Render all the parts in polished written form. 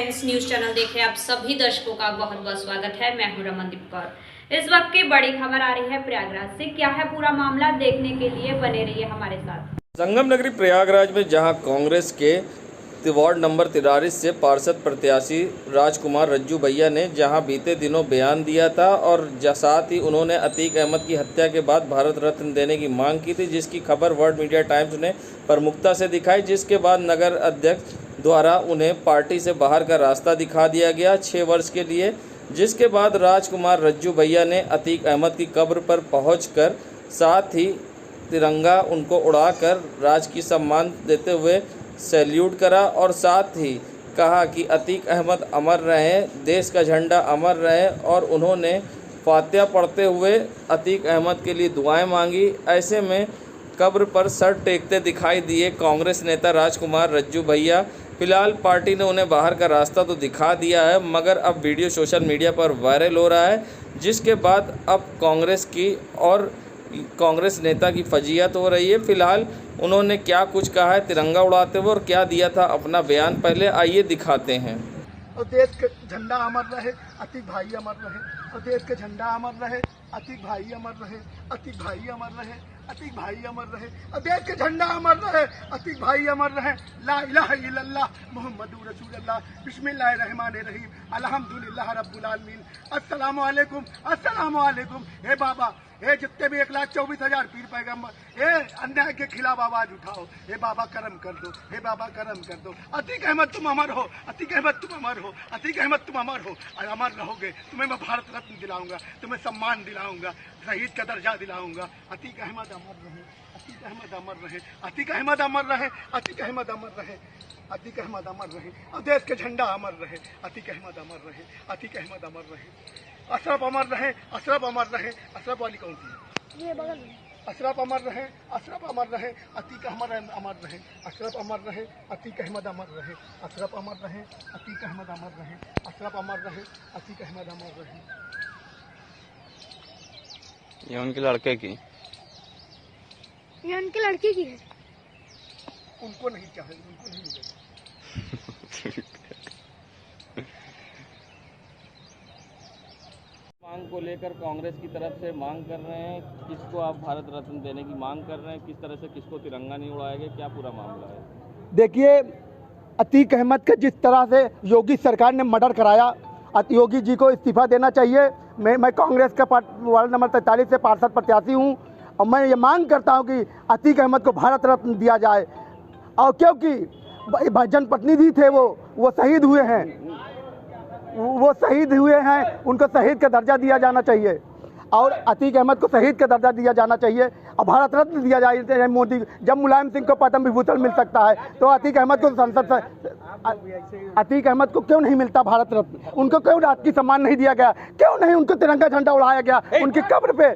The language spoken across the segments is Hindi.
फ्रेंड्स, न्यूज चैनल देखे आप सभी दर्शकों का बहुत बहुत स्वागत है। मैं हूं रमनदीप कौर। इस वक्त की बड़ी खबर आ रही है प्रयागराज से। क्या है पूरा मामला, देखने के लिए बने रहिए हमारे साथ। संगम नगरी प्रयागराज में जहां कांग्रेस के वार्ड नंबर 43 से पार्षद प्रत्याशी राजकुमार रज्जू भैया ने जहां बीते दिनों बयान दिया था और साथ ही उन्होंने अतीक अहमद की हत्या के बाद भारत रत्न देने की मांग की थी, जिसकी खबर वर्ल्ड मीडिया टाइम्स ने प्रमुखता से दिखाई, जिसके बाद नगर अध्यक्ष द्वारा उन्हें पार्टी से बाहर का रास्ता दिखा दिया गया 6 वर्ष के लिए। जिसके बाद राजकुमार रज्जू भैया ने अतीक अहमद की कब्र पर पहुंचकर साथ ही तिरंगा उनको उड़ाकर राजकीय सम्मान देते हुए सैल्यूट करा और साथ ही कहा कि अतीक अहमद अमर रहे, देश का झंडा अमर रहे, और उन्होंने फातिहा पढ़ते हुए अतीक अहमद के लिए दुआएं मांगी। ऐसे में कब्र पर सर टेकते दिखाई दिए कांग्रेस नेता राजकुमार रज्जू भैया। फिलहाल पार्टी ने उन्हें बाहर का रास्ता तो दिखा दिया है, मगर अब वीडियो सोशल मीडिया पर वायरल हो रहा है, जिसके बाद अब कांग्रेस नेता की फजीहत हो रही है। फिलहाल उन्होंने क्या कुछ कहा है तिरंगा उड़ाते हुए और क्या दिया था अपना बयान, पहले आइए दिखाते हैं। और देश के झंडा अमर रहे, अतीक भाई अमर रहे। और देश के झंडा अमर रहे, अतीक भाई अमर रहे। अतीक भाई अमर रहे, अतीक भाई अमर रहे। और देश के झंडा अमर रहे, अतीक भाई अमर रहे। ला इलाहा इल्लल्लाह मुहम्मदुर रसूलुल्लाह बिस्मिल्लाहिर्रहमानिर्रहीम अल्हम्दुलिल्लाह रब्बिल आलमीन अस्सलामु अलैकुम अस्सलामु अलैकुम। हे बाबा, हे जितने भी 1,24,000 पीर पैगम्बर, हे अन्याय के खिलाफ आवाज उठाओ। हे बाबा करम कर दो, हे बाबा करम कर दो। अतीक अहमद तुम अमर हो, अतीक अहमद तुम अमर हो, अतीक अहमद तुम अमर हो और अमर रहोगे। तुम्हें मैं भारत रत्न दिलाऊंगा, तुम्हें सम्मान दिलाऊंगा, शहीद का दर्जा दिलाऊंगा। अतीक अहमद अमर रहे, अतीक अहमद अमर रहे, अतीक अहमद अमर रहे, अतीक अहमद अमर रहे, अतीक अहमद अमर रहे। और देश के झंडा अमर रहे, अतीक अहमद अमर रहे, अतीक अहमद अमर रहे। अशरफ अमर रहे, अशरफ अमर रहे। अशरफ वाली कौन सी है? अशरफ अमर रहे, अशरफ अमर रहे, अतीक अहमद अमर रहे। अशरफ अमर रहे, अतीक अहमद अमर रहे। अशरफ अमर रहे, अतीक अहमद अमर रहे। अशरफ अमर रहे, अतीक अहमद अमर रहे। ये उनके लड़के की, ये उनके लड़के की है। उनको नहीं चाहे, उनको नहीं मिलेगा। मांग को लेकर कांग्रेस की तरफ से मांग कर रहे हैं, किसको आप भारत रत्न देने की मांग कर रहे हैं, किस तरह से किसको तिरंगा नहीं उड़ाएंगे, क्या पूरा मामला है? देखिए, अतीक अहमद का जिस तरह से योगी सरकार ने मर्डर कराया, योगी जी को इस्तीफा देना चाहिए। मैं कांग्रेस का वार्ड नंबर 43 से पार्षद प्रत्याशी हूँ और मैं ये मांग करता हूँ कि अतीक अहमद को भारत रत्न दिया जाए। और क्योंकि जनप्रतिनिधि थे, वो शहीद हुए हैं, वो शहीद हुए हैं, उनको शहीद का दर्जा दिया जाना चाहिए और अतीक अहमद को शहीद का दर्जा दिया जाना चाहिए और भारत रत्न दिया जाए। मोदी, जब मुलायम सिंह को पद्म विभूषण मिल सकता है तो अतीक अहमद को संसद से, अतीक अहमद को क्यों नहीं मिलता भारत रत्न? उनको क्यों राजकीय सम्मान नहीं दिया गया? क्यों नहीं उनको तिरंगा झंडा उड़ाया गया उनकी कब्र पे?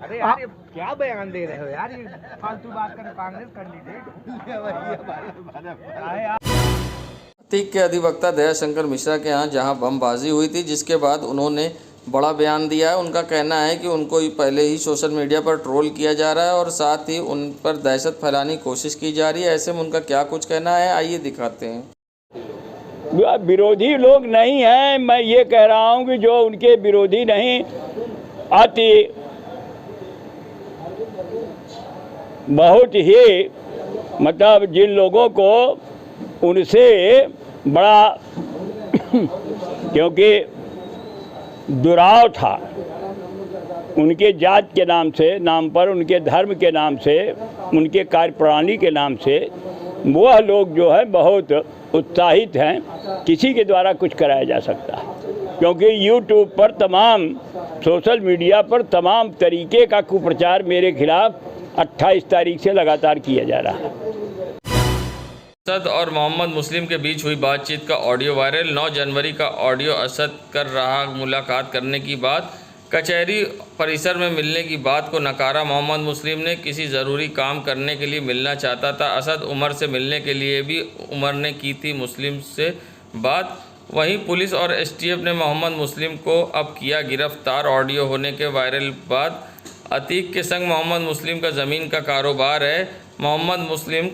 क्या बयान दे रहे हो यार, ये फालतू बात कर। कांग्रेस कैंडिडेट अतीक के अधिवक्ता दयाशंकर मिश्रा के यहाँ जहाँ बमबाजी हुई थी, जिसके बाद उन्होंने बड़ा बयान दिया है। उनका कहना है कि उनको पहले ही सोशल मीडिया पर ट्रोल किया जा रहा है और साथ ही उन पर दहशत फैलाने की कोशिश की जा रही है। ऐसे में उनका क्या कुछ कहना है, आइए दिखाते हैं। विरोधी लोग नहीं हैं, मैं ये कह रहा हूँ कि जो उनके विरोधी नहीं आती, बहुत ही मतलब जिन लोगों को उनसे बड़ा क्योंकि दुराव था उनके जात के नाम पर, उनके धर्म के नाम से, उनके कार्यप्रणाली के नाम से, वह लोग जो है बहुत उत्साहित हैं किसी के द्वारा कुछ कराया जा सकता है। क्योंकि यूट्यूब पर तमाम सोशल मीडिया पर तमाम तरीके का कुप्रचार मेरे खिलाफ 28 तारीख से लगातार किया जा रहा है। असद और मोहम्मद मुस्लिम के बीच हुई बातचीत का ऑडियो वायरल। 9 जनवरी का ऑडियो। असद कर रहा मुलाकात करने की बात, कचहरी परिसर में मिलने की बात को नकारा। मोहम्मद मुस्लिम ने किसी ज़रूरी काम करने के लिए मिलना चाहता था। असद उमर से मिलने के लिए भी उमर ने की थी मुस्लिम से बात। वहीं पुलिस और एसटीएफ ने मोहम्मद मुस्लिम को अब किया गिरफ्तार। ऑडियो होने के वायरल बाद अतीक के संग मोहम्मद मुस्लिम का ज़मीन का कारोबार है। मोहम्मद मुस्लिम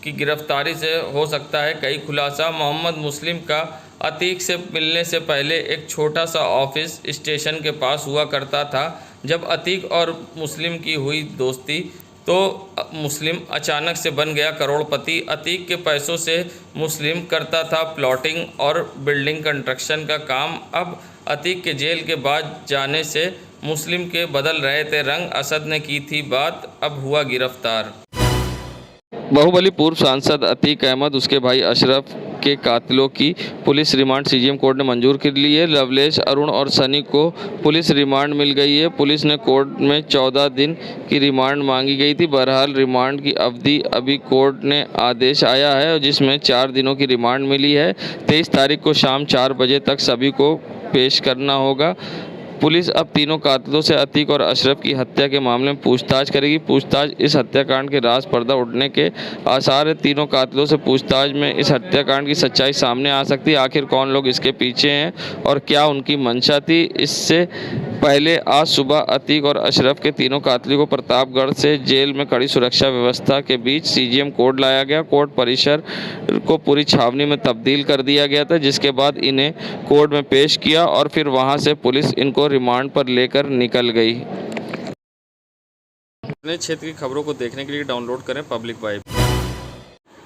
की गिरफ्तारी से हो सकता है कई खुलासा। मोहम्मद मुस्लिम का अतीक से मिलने से पहले एक छोटा सा ऑफिस स्टेशन के पास हुआ करता था। जब अतीक और मुस्लिम की हुई दोस्ती तो मुस्लिम अचानक से बन गया करोड़पति। अतीक के पैसों से मुस्लिम करता था प्लॉटिंग और बिल्डिंग कंस्ट्रक्शन का काम। अब अतीक के जेल के बाद जाने से मुस्लिम के बदल रहे थे रंग। असद ने की थी बात, अब हुआ गिरफ्तार। बाहुबली पूर्व सांसद अतीक अहमद, उसके भाई अशरफ के कातिलों की पुलिस रिमांड सीजीएम कोर्ट ने मंजूर कर ली है। लवलेश, अरुण और सनी को पुलिस रिमांड मिल गई है। पुलिस ने कोर्ट में 14 दिन की रिमांड मांगी गई थी। बहरहाल रिमांड की अवधि अभी कोर्ट ने आदेश आया है जिसमें 4 दिनों की रिमांड मिली है। 23 तारीख को शाम 4 बजे तक सभी को पेश करना होगा। पुलिस अब तीनों कातिलों से अतीक और अशरफ की हत्या के मामले में पूछताछ करेगी। पूछताछ इस हत्याकांड के राज पर्दा उठने के आसार है। तीनों कातिलों से पूछताछ में इस हत्याकांड की सच्चाई सामने आ सकती है। आखिर कौन लोग इसके पीछे हैं और क्या उनकी मंशा थी। इससे पहले आज सुबह अतीक और अशरफ के तीनों कातिलों को प्रतापगढ़ से जेल में कड़ी सुरक्षा व्यवस्था के बीच सीजीएम कोर्ट लाया गया। कोर्ट परिसर को पूरी छावनी में तब्दील कर दिया गया था, जिसके बाद इन्हें कोर्ट में पेश किया और फिर वहां से पुलिस इनको रिमांड पर लेकर निकल गई। अपने क्षेत्र की खबरों को देखने के लिए डाउनलोड करें पब्लिक वाइब।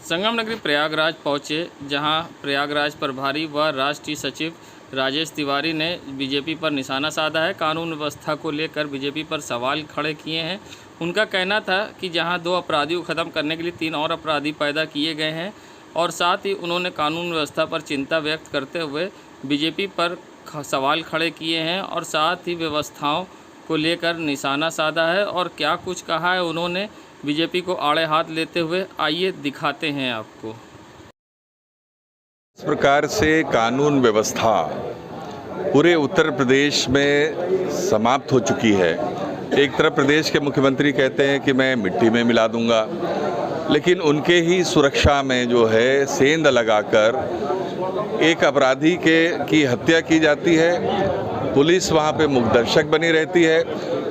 संगम नगरी प्रयागराज पहुंचे, जहां प्रयागराज प्रभारी व राष्ट्रीय सचिव राजेश तिवारी ने बीजेपी पर निशाना साधा है। कानून व्यवस्था को लेकर बीजेपी पर सवाल खड़े किए हैं। उनका कहना था कि जहां 2 अपराधियों को ख़त्म करने के लिए 3 और अपराधी पैदा किए गए हैं और साथ ही उन्होंने कानून व्यवस्था पर चिंता व्यक्त करते हुए बीजेपी पर सवाल खड़े किए हैं और साथ ही व्यवस्थाओं को लेकर निशाना साधा है। और क्या कुछ कहा है उन्होंने बीजेपी को आड़े हाथ लेते हुए, आइए दिखाते हैं आपको। इस प्रकार से कानून व्यवस्था पूरे उत्तर प्रदेश में समाप्त हो चुकी है। एक तरफ प्रदेश के मुख्यमंत्री कहते हैं कि मैं मिट्टी में मिला दूंगा, लेकिन उनके ही सुरक्षा में जो है सेंध लगाकर एक अपराधी की हत्या की जाती है। पुलिस वहाँ पे मुखदर्शक बनी रहती है।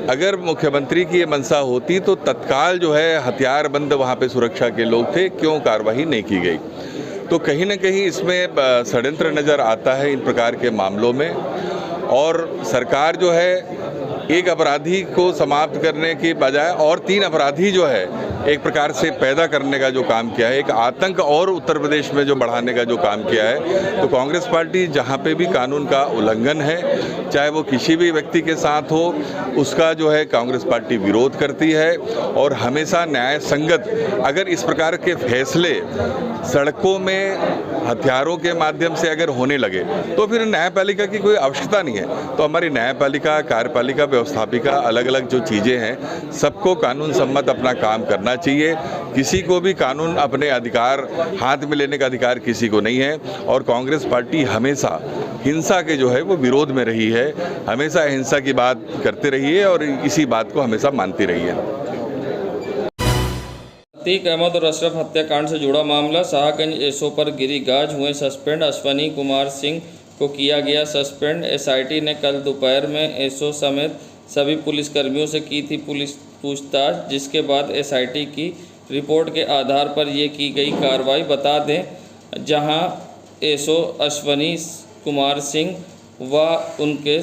अगर मुख्यमंत्री की ये मंशा होती तो तत्काल जो है हथियारबंद वहाँ पे सुरक्षा के लोग थे, क्यों कार्रवाई नहीं की गई। तो कहीं ना कहीं इसमें षड्यंत्र नज़र आता है इन प्रकार के मामलों में। और सरकार जो है एक अपराधी को समाप्त करने की बजाय और 3 अपराधी जो है एक प्रकार से पैदा करने का जो काम किया है, एक आतंक और उत्तर प्रदेश में जो बढ़ाने का जो काम किया है। तो कांग्रेस पार्टी जहाँ पे भी कानून का उल्लंघन है, चाहे वो किसी भी व्यक्ति के साथ हो, उसका जो है कांग्रेस पार्टी विरोध करती है और हमेशा न्याय संगत अगर इस प्रकार के फैसले सड़कों में हथियारों के माध्यम से अगर होने लगे तो फिर न्यायपालिका की कोई आवश्यकता नहीं है। तो हमारी न्यायपालिका, कार्यपालिका, व्यवस्थापिका, अलग अलग जो चीज़ें हैं, सबको कानून सम्मत अपना काम करना चाहिए। किसी को भी कानून अपने अधिकार हाथ में लेने का अधिकार किसी को नहीं है। और कांग्रेस पार्टी हमेशा हिंसा के जो है वो विरोध में रही है, हमेशा हिंसा की बात करते रही है और इसी बात को हमेशा मानती रही है। अतीक अहमद और अशरफ हत्याकांड से जुड़ा मामला, शाहगंज एसओ पर गिरी गाज, हुए सस्पेंड। अश्वनी कुमार सिंह को किया गया सस्पेंड। एसआईटी ने कल दोपहर में एसओ समेत सभी पुलिसकर्मियों से की थी पुलिस पूछताछ, जिसके बाद एसआईटी की रिपोर्ट के आधार पर ये की गई कार्रवाई। बता दें, जहां एसओ अश्वनी कुमार सिंह व उनके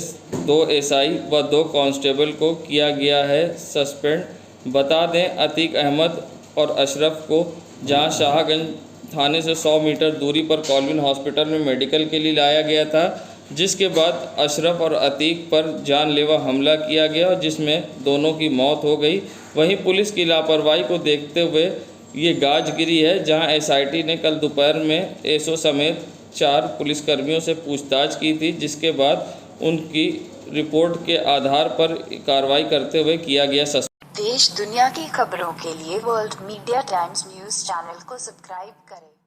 2 एसआई व 2 कांस्टेबल को किया गया है सस्पेंड। बता दें, अतीक अहमद और अशरफ को जहां शाहगंज थाने से 100 मीटर दूरी पर कॉलविन हॉस्पिटल में मेडिकल के लिए लाया गया था, जिसके बाद अशरफ और अतीक पर जानलेवा हमला किया गया जिसमें दोनों की मौत हो गई। वहीं पुलिस की लापरवाही को देखते हुए ये गाज गिरी है, जहां एसआईटी ने कल दोपहर में एसओ समेत 4 पुलिसकर्मियों से पूछताछ की थी, जिसके बाद उनकी रिपोर्ट के आधार पर कार्रवाई करते हुए किया गया सस्पेंड। देश दुनिया की खबरों के लिए world media times news channel को सब्सक्राइब करें।